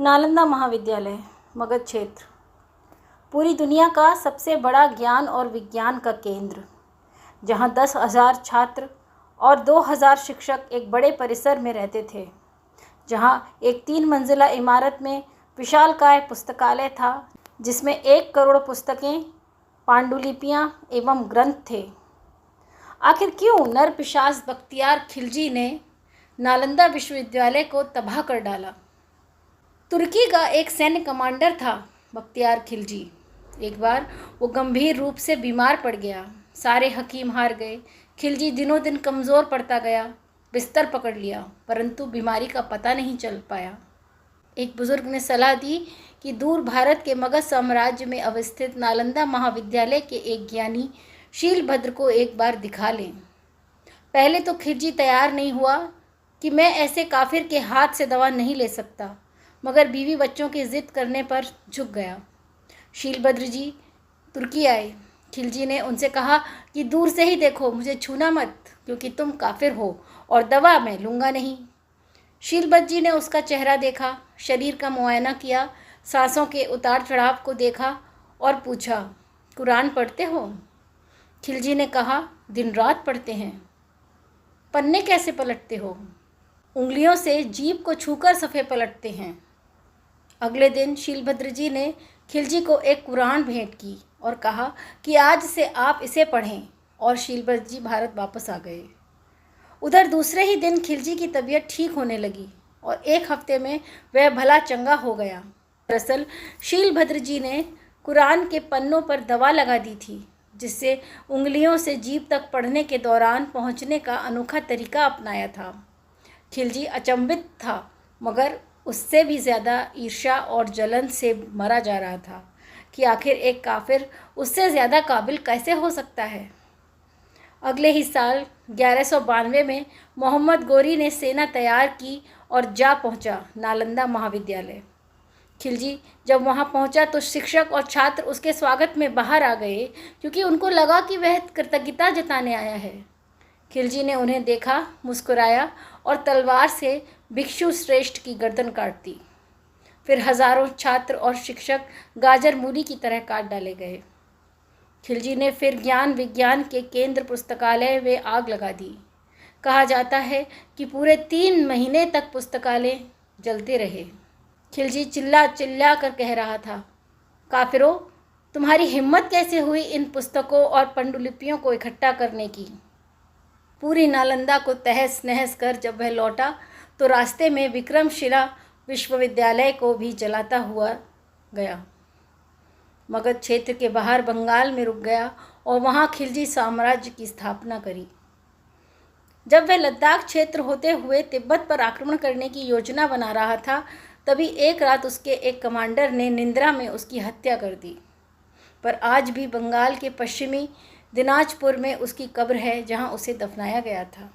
नालंदा महाविद्यालय मगध क्षेत्र पूरी दुनिया का सबसे बड़ा ज्ञान और विज्ञान का केंद्र, जहां 10,000 छात्र और 2,000 शिक्षक एक बड़े परिसर में रहते थे। जहां एक 3 मंजिला इमारत में विशालकाय पुस्तकालय था, जिसमें 1 करोड़ पुस्तकें, पांडुलिपियां एवं ग्रंथ थे। आखिर क्यों नरपिशाच बख्तियार खिलजी ने नालंदा विश्वविद्यालय को तबाह कर डाला? तुर्की का एक सैन्य कमांडर था बख्तियार खिलजी। एक बार वो गंभीर रूप से बीमार पड़ गया। सारे हकीम हार गए। खिलजी दिनों दिन कमज़ोर पड़ता गया। बिस्तर पकड़ लिया, परंतु बीमारी का पता नहीं चल पाया। एक बुजुर्ग ने सलाह दी कि दूर भारत के मगध साम्राज्य में अवस्थित नालंदा महाविद्यालय के एक ज्ञानी शीलभद्र को एक बार दिखा लें। पहले तो खिलजी तैयार नहीं हुआ कि मैं ऐसे काफिर के हाथ से दवा नहीं ले सकता, मगर बीवी बच्चों की जिद करने पर झुक गया। शीलभद्र जी तुर्की आए। खिलजी ने उनसे कहा कि दूर से ही देखो, मुझे छूना मत, क्योंकि तुम काफिर हो और दवा मैं लूँगा नहीं। शीलभद्र जी ने उसका चेहरा देखा, शरीर का मुआयना किया, सांसों के उतार चढ़ाव को देखा और पूछा, कुरान पढ़ते हो? खिलजी ने कहा, दिन रात पढ़ते हैं। पन्ने कैसे पलटते हो? उंगलियों से जीभ को छूकर सफ़े पलटते हैं। अगले दिन शीलभद्र जी ने खिलजी को एक कुरान भेंट की और कहा कि आज से आप इसे पढ़ें, और शीलभद्र जी भारत वापस आ गए। उधर दूसरे ही दिन खिलजी की तबीयत ठीक होने लगी और 1 हफ्ते में वह भला चंगा हो गया। दरअसल शीलभद्र जी ने कुरान के पन्नों पर दवा लगा दी थी, जिससे उंगलियों से जीभ तक पढ़ने के दौरान पहुंचने का अनोखा तरीका अपनाया था। खिलजी अचंभित था, मगर उससे भी ज़्यादा ईर्ष्या और जलन से मरा जा रहा था कि आखिर एक काफिर उससे ज़्यादा काबिल कैसे हो सकता है। अगले ही साल 1192 में मोहम्मद गोरी ने सेना तैयार की और जा पहुंचा नालंदा महाविद्यालय। खिलजी जब वहां पहुंचा तो शिक्षक और छात्र उसके स्वागत में बाहर आ गए, क्योंकि उनको लगा कि वह कृतज्ञता जताने आया है। खिलजी ने उन्हें देखा, मुस्कुराया और तलवार से भिक्षु श्रेष्ठ की गर्दन काट दी। फिर हजारों छात्र और शिक्षक गाजर मूली की तरह काट डाले गए। खिलजी ने फिर ज्ञान विज्ञान के केंद्र पुस्तकालय में आग लगा दी। कहा जाता है कि पूरे 3 महीने तक पुस्तकालय जलते रहे। खिलजी चिल्ला चिल्ला कर कह रहा था, काफिरों, तुम्हारी हिम्मत कैसे हुई इन पुस्तकों और पांडुलिपियों को इकट्ठा करने की? पूरी नालंदा को तहस नहस कर जब वह लौटा तो रास्ते में विक्रमशिला विश्वविद्यालय को भी जलाता हुआ गया। मगध क्षेत्र के बाहर बंगाल में रुक गया और वहां खिलजी साम्राज्य की स्थापना करी। जब वह लद्दाख क्षेत्र होते हुए तिब्बत पर आक्रमण करने की योजना बना रहा था, तभी एक रात उसके एक कमांडर ने निंद्रा में उसकी हत्या कर दी। पर आज भी बंगाल के पश्चिमी दिनाजपुर में उसकी कब्र है, जहां उसे दफनाया गया था।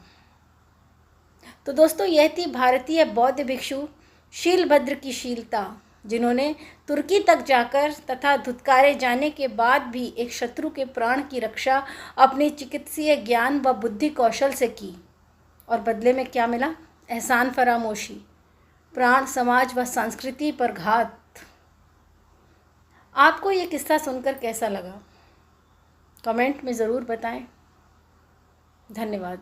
तो दोस्तों, यह थी भारतीय बौद्ध भिक्षु शीलभद्र की शीलता, जिन्होंने तुर्की तक जाकर तथा धुतकारे जाने के बाद भी एक शत्रु के प्राण की रक्षा अपनी चिकित्सीय ज्ञान व बुद्धि कौशल से की। और बदले में क्या मिला? एहसान फरामोशी, प्राण, समाज व संस्कृति पर घात। आपको ये किस्सा सुनकर कैसा लगा? कमेंट में ज़रूर बताएं। धन्यवाद।